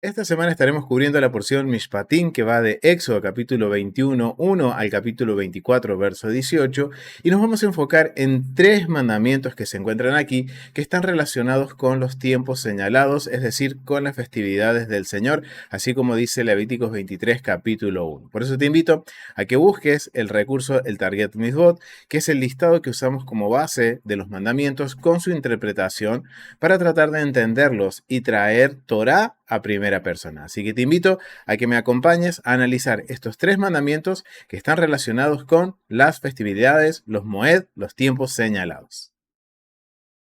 Esta semana estaremos cubriendo la porción Mishpatim que va de Éxodo capítulo 21, 1 al capítulo 24, verso 18, y nos vamos a enfocar en tres mandamientos que se encuentran aquí, que están relacionados con los tiempos señalados, es decir, con las festividades del Señor, así como dice Levíticos 23, capítulo 1. Por eso te invito a que busques el recurso, el Target Mitzvot, que es el listado que usamos como base de los mandamientos con su interpretación para tratar de entenderlos y traer Torah a primera persona. Así que te invito a que me acompañes a analizar estos tres mandamientos que están relacionados con las festividades, los moed, los tiempos señalados.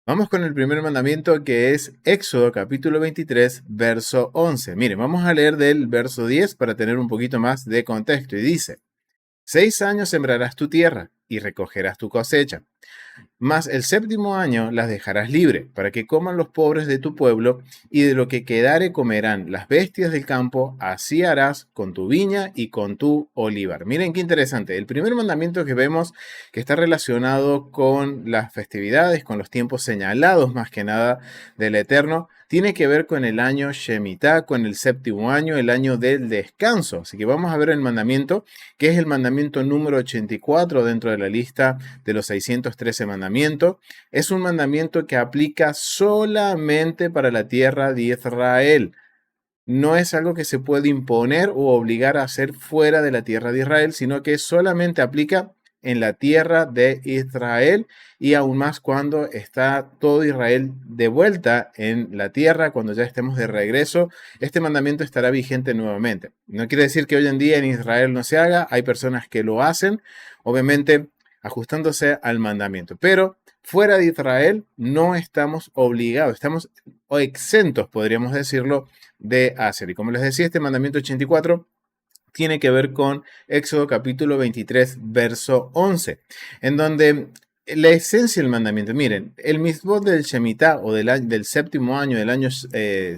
Vamos con el primer mandamiento que es Éxodo capítulo 23, verso 11. Miren, vamos a leer del verso 10 para tener un poquito más de contexto y dice: 6 años sembrarás tu tierra y recogerás tu cosecha. Mas el séptimo año las dejarás libre, para que coman los pobres de tu pueblo, y de lo que quedare comerán las bestias del campo, así harás con tu viña y con tu olivar. Miren qué interesante. El primer mandamiento que vemos que está relacionado con las festividades, con los tiempos señalados más que nada del Eterno, tiene que ver con el año Shemitah, con el séptimo año, el año del descanso. Así que vamos a ver el mandamiento, que es el mandamiento número 84 dentro de la lista de los 613 mandamientos. Es un mandamiento que aplica solamente para la tierra de Israel. No es algo que se puede imponer o obligar a hacer fuera de la tierra de Israel, sino que solamente aplica en la tierra de Israel, y aún más cuando está todo Israel de vuelta en la tierra, cuando ya estemos de regreso, este mandamiento estará vigente nuevamente. No quiere decir que hoy en día en Israel no se haga, hay personas que lo hacen, obviamente ajustándose al mandamiento, pero fuera de Israel no estamos obligados, estamos exentos, podríamos decirlo, de hacer. Y como les decía, este mandamiento 84 tiene que ver con Éxodo capítulo 23, verso 11, en donde la esencia del mandamiento, miren, el mitzvot del Shemitah o del séptimo año, del año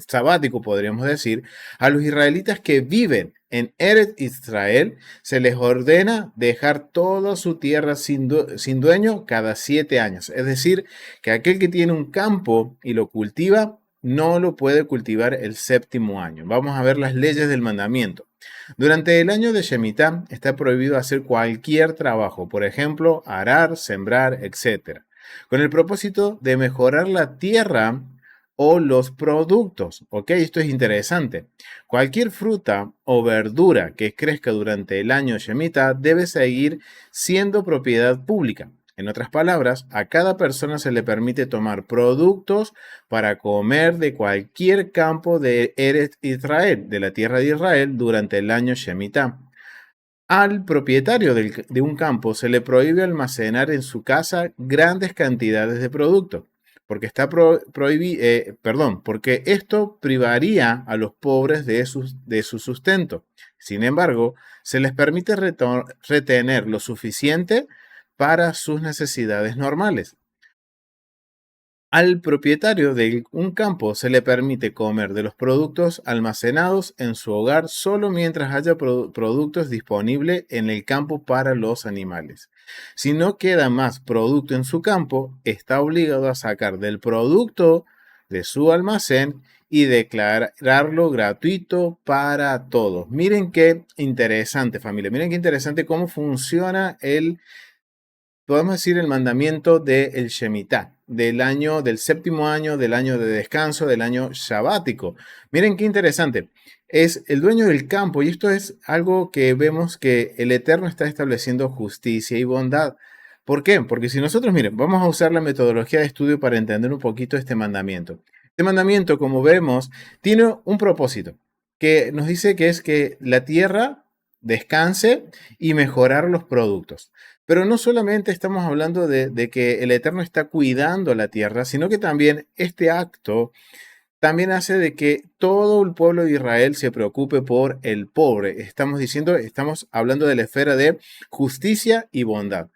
sabático, podríamos decir, a los israelitas que viven en Eretz Israel, se les ordena dejar toda su tierra sin dueño cada 7 años. Es decir, que aquel que tiene un campo y lo cultiva, no lo puede cultivar el séptimo año. Vamos a ver las leyes del mandamiento. Durante el año de Shemitah está prohibido hacer cualquier trabajo, por ejemplo, arar, sembrar, etc., con el propósito de mejorar la tierra o los productos. ¿Ok? Esto es interesante. Cualquier fruta o verdura que crezca durante el año Shemitah debe seguir siendo propiedad pública. En otras palabras, a cada persona se le permite tomar productos para comer de cualquier campo de Eretz Israel, de la tierra de Israel, durante el año Shemitah. Al propietario de un campo se le prohíbe almacenar en su casa grandes cantidades de productos, porque porque esto privaría a los pobres de su sustento. Sin embargo, se les permite retener lo suficiente para sus necesidades normales. Al propietario de un campo se le permite comer de los productos almacenados en su hogar solo mientras haya productos disponibles en el campo para los animales. Si no queda más producto en su campo, está obligado a sacar del producto de su almacén y declararlo gratuito para todos. Miren qué interesante, familia. Miren qué interesante cómo funciona podemos decir, el mandamiento del Shemitah, del año, del séptimo año, del año de descanso, del año sabático. Miren qué interesante. Es el dueño del campo, y esto es algo que vemos que el Eterno está estableciendo justicia y bondad. ¿Por qué? Porque si nosotros, miren, vamos a usar la metodología de estudio para entender un poquito este mandamiento. Este mandamiento, como vemos, tiene un propósito que nos dice que es que la tierra descanse y mejorar los productos. Pero no solamente estamos hablando de que el Eterno está cuidando la tierra, sino que también este acto también hace de que todo el pueblo de Israel se preocupe por el pobre. Estamos hablando de la esfera de justicia y bondad.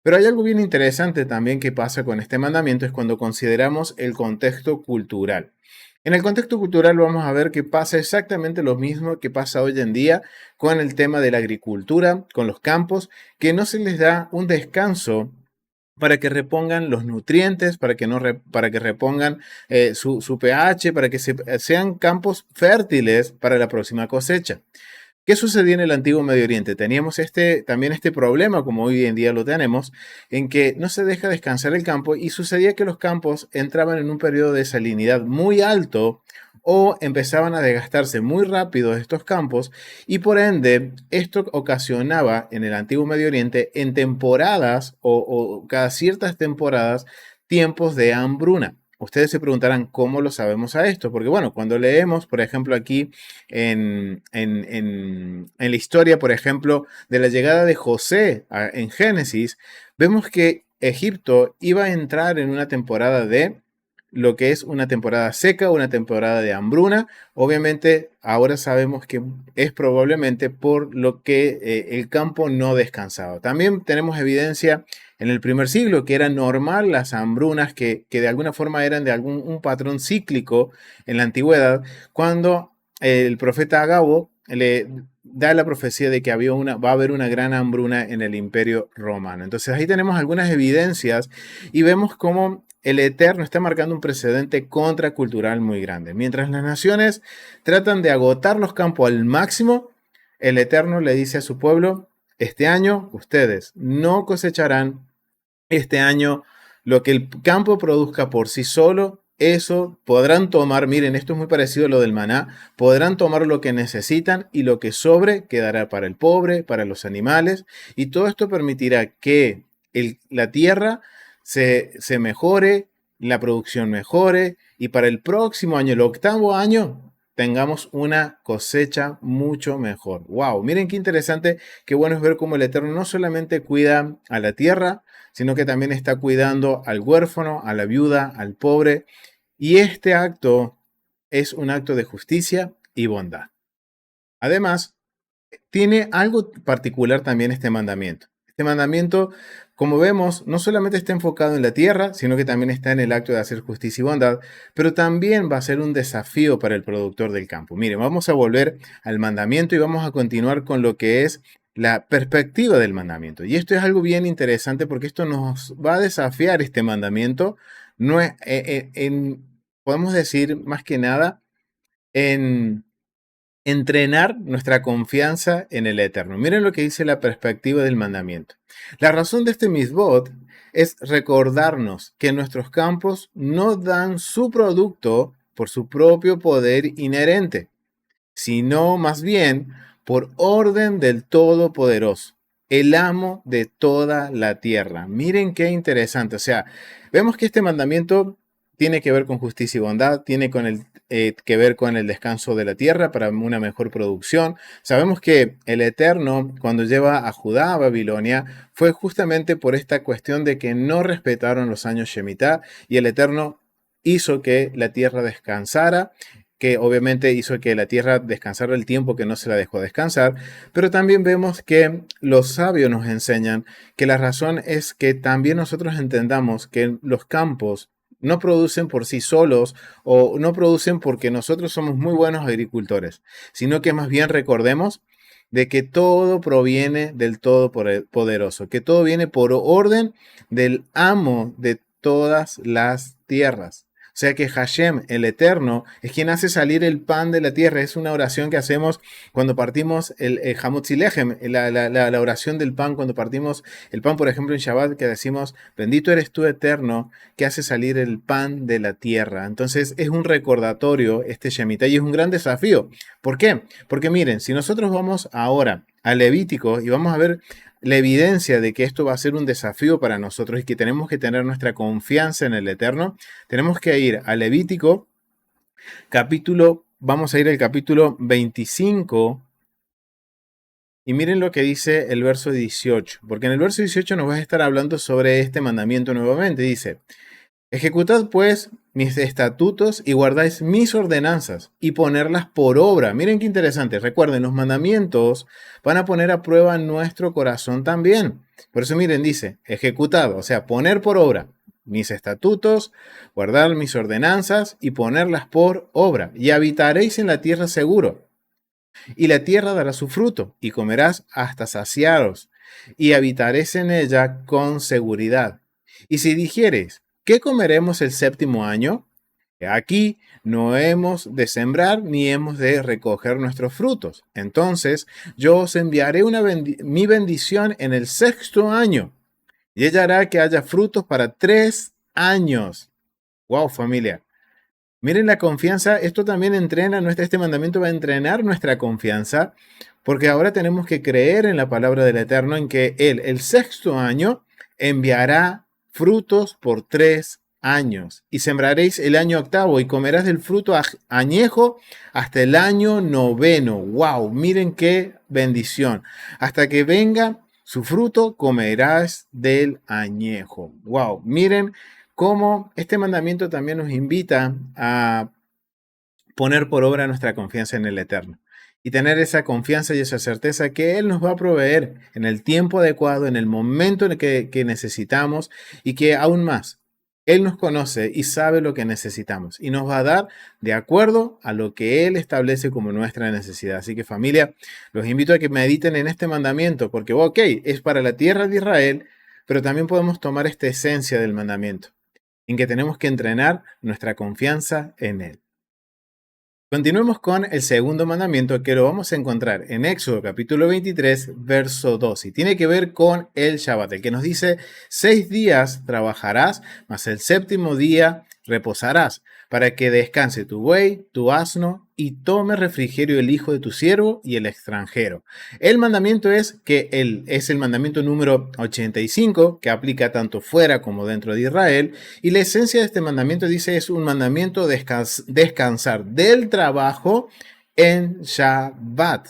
Pero hay algo bien interesante también que pasa con este mandamiento, es cuando consideramos el contexto cultural. En el contexto cultural vamos a ver que pasa exactamente lo mismo que pasa hoy en día con el tema de la agricultura, con los campos, que no se les da un descanso para que repongan los nutrientes, para que repongan su pH, para que sean campos fértiles para la próxima cosecha. ¿Qué sucedía en el antiguo Medio Oriente? Teníamos también este problema, como hoy en día lo tenemos, en que no se deja descansar el campo y sucedía que los campos entraban en un periodo de salinidad muy alto o empezaban a desgastarse muy rápido estos campos y por ende esto ocasionaba en el antiguo Medio Oriente en temporadas o cada ciertas temporadas tiempos de hambruna. Ustedes se preguntarán cómo lo sabemos a esto, porque bueno, cuando leemos, por ejemplo, aquí en la historia, por ejemplo, de la llegada de José en Génesis, vemos que Egipto iba a entrar en una temporada de lo que es una temporada seca, una temporada de hambruna. Obviamente, ahora sabemos que es probablemente por lo que el campo no descansaba. También tenemos evidencia en el primer siglo que era normal las hambrunas, que de alguna forma eran de un patrón cíclico en la antigüedad, cuando el profeta Agabo le da la profecía de que va a haber una gran hambruna en el imperio romano. Entonces ahí tenemos algunas evidencias y vemos cómo el Eterno está marcando un precedente contracultural muy grande. Mientras las naciones tratan de agotar los campos al máximo, el Eterno le dice a su pueblo, este año ustedes no cosecharán, este año lo que el campo produzca por sí solo, eso podrán tomar, miren, esto es muy parecido a lo del maná, podrán tomar lo que necesitan y lo que sobre quedará para el pobre, para los animales, y todo esto permitirá que la tierra se mejore, la producción mejore, y para el próximo año, el octavo año, tengamos una cosecha mucho mejor. ¡Wow! Miren qué interesante, qué bueno es ver cómo el Eterno no solamente cuida a la tierra, sino que también está cuidando al huérfano, a la viuda, al pobre. Y este acto es un acto de justicia y bondad. Además, tiene algo particular también este mandamiento. Este mandamiento, como vemos, no solamente está enfocado en la tierra, sino que también está en el acto de hacer justicia y bondad, pero también va a ser un desafío para el productor del campo. Miren, vamos a volver al mandamiento y vamos a continuar con lo que es la perspectiva del mandamiento. Y esto es algo bien interesante porque esto nos va a desafiar este mandamiento. No es, podemos decir más que nada en entrenar nuestra confianza en el Eterno. Miren lo que dice la perspectiva del mandamiento. La razón de este misbot es recordarnos que nuestros campos no dan su producto por su propio poder inherente, sino más bien por orden del Todopoderoso, el amo de toda la tierra. Miren qué interesante. O sea, vemos que este mandamiento tiene que ver con justicia y bondad, tiene que ver con el descanso de la tierra para una mejor producción. Sabemos que el Eterno, cuando lleva a Judá a Babilonia, fue justamente por esta cuestión de que no respetaron los años Shemitah y el Eterno hizo que la tierra descansara, que obviamente hizo que la tierra descansara el tiempo que no se la dejó descansar, pero también vemos que los sabios nos enseñan que la razón es que también nosotros entendamos que los campos no producen por sí solos o no producen porque nosotros somos muy buenos agricultores, sino que más bien recordemos de que todo proviene del Todopoderoso, que todo viene por orden del amo de todas las tierras. O sea que Hashem, el Eterno, es quien hace salir el pan de la tierra. Es una oración que hacemos cuando partimos el Hamutz Lechem, la oración del pan, cuando partimos el pan, por ejemplo, en Shabbat, que decimos, bendito eres tú, Eterno, que hace salir el pan de la tierra. Entonces es un recordatorio este Shemitah y es un gran desafío. ¿Por qué? Porque miren, si nosotros vamos ahora a Levítico y vamos a ver la evidencia de que esto va a ser un desafío para nosotros y que tenemos que tener nuestra confianza en el Eterno, tenemos que ir a Levítico, vamos a ir al capítulo 25 y miren lo que dice el verso 18, porque en el verso 18 nos va a estar hablando sobre este mandamiento nuevamente. Dice, ejecutad pues mis estatutos y guardáis mis ordenanzas y ponerlas por obra. Miren qué interesante. Recuerden, los mandamientos van a poner a prueba nuestro corazón también. Por eso miren, dice, ejecutad, o sea, poner por obra mis estatutos, guardar mis ordenanzas y ponerlas por obra. Y habitaréis en la tierra seguro. Y la tierra dará su fruto y comerás hasta saciaros. Y habitaréis en ella con seguridad Y si dijeres, ¿qué comeremos el séptimo año? Aquí no hemos de sembrar ni hemos de recoger nuestros frutos. Entonces yo os enviaré mi bendición en el sexto año y ella hará que haya frutos para 3 años. Wow, familia. Miren la confianza, esto también este mandamiento va a entrenar nuestra confianza, porque ahora tenemos que creer en la palabra del Eterno, en que Él, el sexto año, enviará frutos por 3 años. Y sembraréis el año octavo y comerás del fruto añejo hasta el año noveno. ¡Wow! Miren qué bendición. Hasta que venga su fruto, comerás del añejo. ¡Wow! Miren cómo este mandamiento también nos invita a poner por obra nuestra confianza en el Eterno y tener esa confianza y esa certeza que Él nos va a proveer en el tiempo adecuado, en el momento en el que necesitamos y que aún más, Él nos conoce y sabe lo que necesitamos y nos va a dar de acuerdo a lo que Él establece como nuestra necesidad. Así que familia, los invito a que mediten en este mandamiento porque, ok, es para la tierra de Israel, pero también podemos tomar esta esencia del mandamiento en que tenemos que entrenar nuestra confianza en Él. Continuemos con el segundo mandamiento que lo vamos a encontrar en Éxodo capítulo 23, verso 2. Y tiene que ver con el Shabbat, el que nos dice, 6 días trabajarás, mas el séptimo día reposarás, para que descanse tu buey, tu asno, y tome refrigerio el hijo de tu siervo y el extranjero. El mandamiento es es el mandamiento número 85, que aplica tanto fuera como dentro de Israel, y la esencia de este mandamiento dice es un mandamiento descansar del trabajo en Shabbat.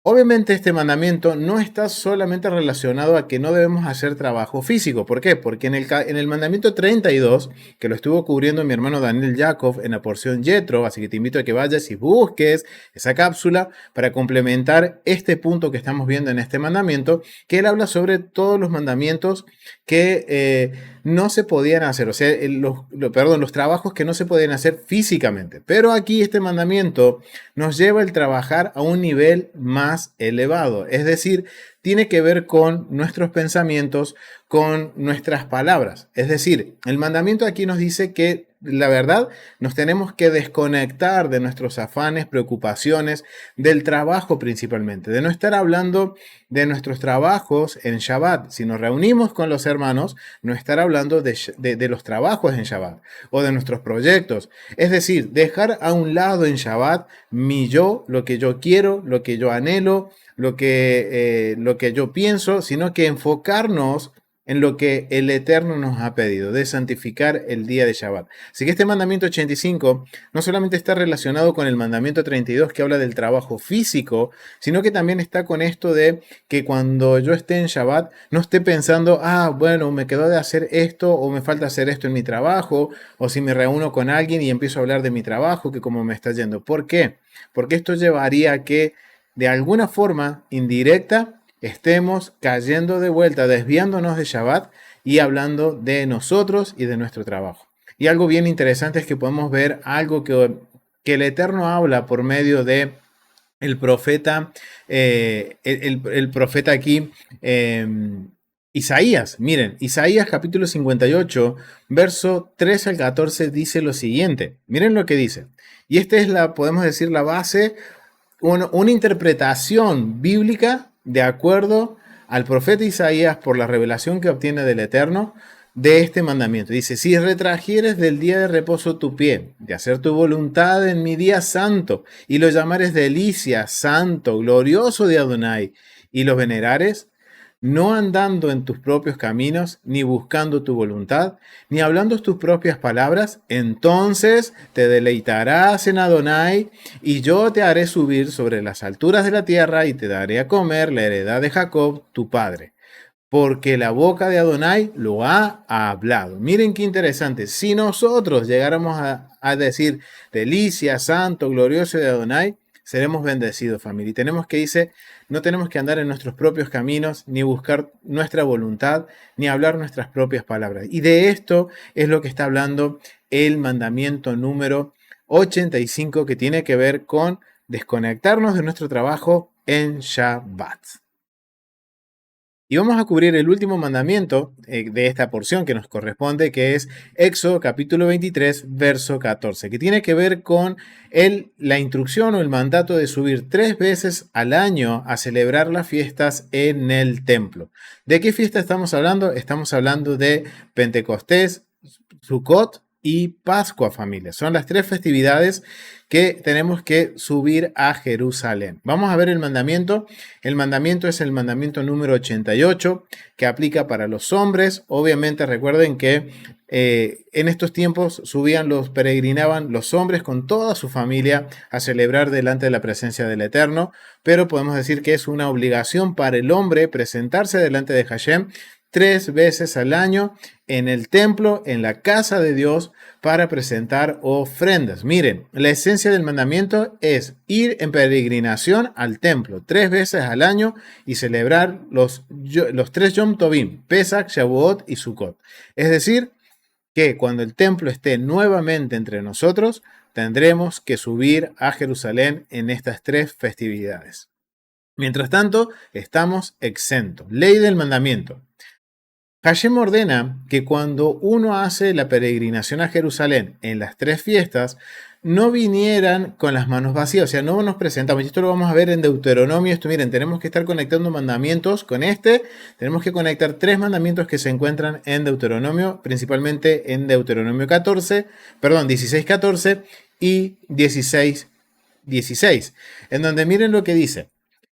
Obviamente este mandamiento no está solamente relacionado a que no debemos hacer trabajo físico. ¿Por qué? Porque en el mandamiento 32, que lo estuvo cubriendo mi hermano Daniel Jacob en la porción Yetro, así que te invito a que vayas y busques esa cápsula para complementar este punto que estamos viendo en este mandamiento, que él habla sobre todos los mandamientos que no se podían hacer, o sea, los trabajos que no se podían hacer físicamente. Pero aquí este mandamiento nos lleva el trabajar a un nivel más elevado. Es decir, tiene que ver con nuestros pensamientos, con nuestras palabras. Es decir, el mandamiento aquí nos dice que la verdad nos tenemos que desconectar de nuestros afanes, preocupaciones, del trabajo principalmente, de no estar hablando de nuestros trabajos en Shabbat. Si nos reunimos con los hermanos, no estar hablando de los trabajos en Shabbat o de nuestros proyectos. Es decir, dejar a un lado en Shabbat mi yo, lo que yo quiero, lo que yo anhelo, lo que yo pienso, sino que enfocarnos en lo que el Eterno nos ha pedido, de santificar el día de Shabbat. Así que este mandamiento 85 no solamente está relacionado con el mandamiento 32 que habla del trabajo físico, sino que también está con esto de que cuando yo esté en Shabbat no esté pensando, bueno, me quedó de hacer esto o me falta hacer esto en mi trabajo, o si me reúno con alguien y empiezo a hablar de mi trabajo, que cómo me está yendo. ¿Por qué? Porque esto llevaría a que de alguna forma indirecta estemos cayendo de vuelta, desviándonos de Shabbat y hablando de nosotros y de nuestro trabajo. Y algo bien interesante es que podemos ver algo que el Eterno habla por medio de el profeta, el profeta aquí, Isaías. Miren, Isaías capítulo 58, verso 13 al 14 dice lo siguiente. Miren lo que dice. Y esta es podemos decir, la base, una interpretación bíblica de acuerdo al profeta Isaías por la revelación que obtiene del Eterno de este mandamiento. Dice, si retrajeres del día de reposo tu pie, de hacer tu voluntad en mi día santo, y lo llamares delicia, santo, glorioso de Adonai, y lo venerares, no andando en tus propios caminos, ni buscando tu voluntad, ni hablando tus propias palabras, entonces te deleitarás en Adonai, y yo te haré subir sobre las alturas de la tierra, y te daré a comer la heredad de Jacob, tu padre. Porque la boca de Adonai lo ha hablado. Miren qué interesante. Si nosotros llegáramos a decir delicia, santo, glorioso de Adonai, seremos bendecidos, familia. Y no tenemos que andar en nuestros propios caminos, ni buscar nuestra voluntad, ni hablar nuestras propias palabras. Y de esto es lo que está hablando el mandamiento número 85, que tiene que ver con desconectarnos de nuestro trabajo en Shabbat. Y vamos a cubrir el último mandamiento de esta porción que nos corresponde, que es Éxodo capítulo 23, verso 14, que tiene que ver con la instrucción o el mandato de subir 3 veces al año a celebrar las fiestas en el templo. ¿De qué fiesta estamos hablando? Estamos hablando de Pentecostés, Sukkot y Pascua, familia. Son las 3 festividades que tenemos que subir a Jerusalén. Vamos a ver el mandamiento. El mandamiento es el mandamiento número 88, que aplica para los hombres. Obviamente recuerden que en estos tiempos peregrinaban los hombres con toda su familia a celebrar delante de la presencia del Eterno, pero podemos decir que es una obligación para el hombre presentarse delante de Hashem 3 veces al año en el templo, en la casa de Dios, para presentar ofrendas. Miren, la esencia del mandamiento es ir en peregrinación al templo 3 veces al año y celebrar los 3 Yom Tovim, Pesach, Shavuot y Sukkot. Es decir, que cuando el templo esté nuevamente entre nosotros, tendremos que subir a Jerusalén en estas 3 festividades. Mientras tanto, estamos exentos. Ley del mandamiento. Hashem ordena que cuando uno hace la peregrinación a Jerusalén en las 3 fiestas, no vinieran con las manos vacías, o sea, no nos presentamos. Y esto lo vamos a ver en Deuteronomio. Esto, miren, tenemos que estar conectando mandamientos con tenemos que conectar 3 mandamientos que se encuentran en Deuteronomio, principalmente en Deuteronomio 16, 14 y 16, 16, en donde miren lo que dice.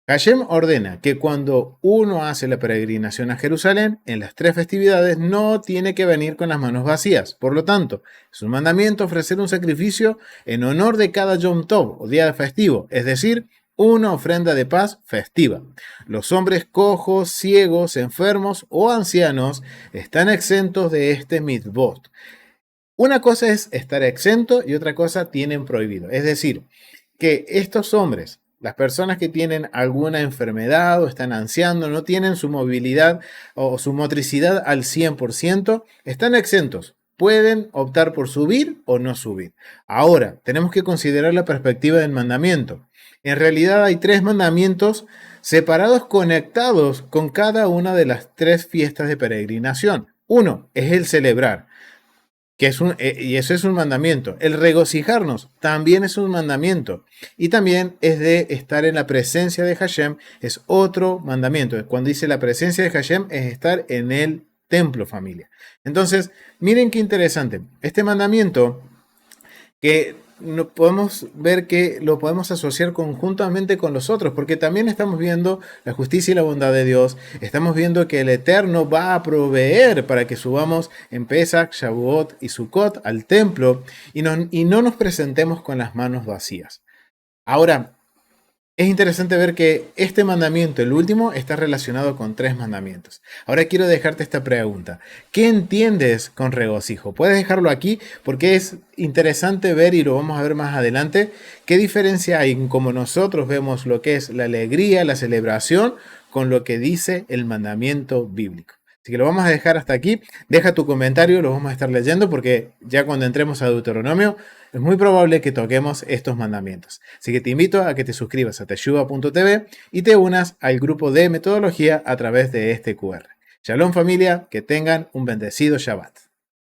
Hashem ordena que cuando uno hace la peregrinación a Jerusalén, en las 3 festividades, no tiene que venir con las manos vacías. Por lo tanto, es un mandamiento ofrecer un sacrificio en honor de cada Yom Tov, o día festivo, es decir, una ofrenda de paz festiva. Los hombres cojos, ciegos, enfermos o ancianos están exentos de este mitzvot. Una cosa es estar exento y otra cosa tienen prohibido. Es decir, que estos hombres, las personas que tienen alguna enfermedad o están ancianos, no tienen su movilidad o su motricidad al 100%, están exentos. Pueden optar por subir o no subir. Ahora, tenemos que considerar la perspectiva del mandamiento. En realidad hay 3 mandamientos separados, conectados con cada una de las 3 fiestas de peregrinación. Uno es el celebrar, y eso es un mandamiento. El regocijarnos también es un mandamiento. Y también es de estar en la presencia de Hashem, es otro mandamiento. Cuando dice la presencia de Hashem es estar en el templo, familia. Entonces, miren qué interesante. Este mandamiento que no podemos ver que lo podemos asociar conjuntamente con los otros, porque también estamos viendo la justicia y la bondad de Dios, estamos viendo que el Eterno va a proveer para que subamos en Pesach, Shavuot y Sukkot al templo y no nos presentemos con las manos vacías. Ahora, es interesante ver que este mandamiento, el último, está relacionado con 3 mandamientos. Ahora quiero dejarte esta pregunta. ¿Qué entiendes con regocijo? Puedes dejarlo aquí porque es interesante ver, y lo vamos a ver más adelante, qué diferencia hay en cómo nosotros vemos lo que es la alegría, la celebración, con lo que dice el mandamiento bíblico. Así que lo vamos a dejar hasta aquí. Deja tu comentario, lo vamos a estar leyendo porque ya cuando entremos a Deuteronomio es muy probable que toquemos estos mandamientos. Así que te invito a que te suscribas a teshuva.tv y te unas al grupo de metodología a través de este QR. Shalom familia, que tengan un bendecido Shabbat.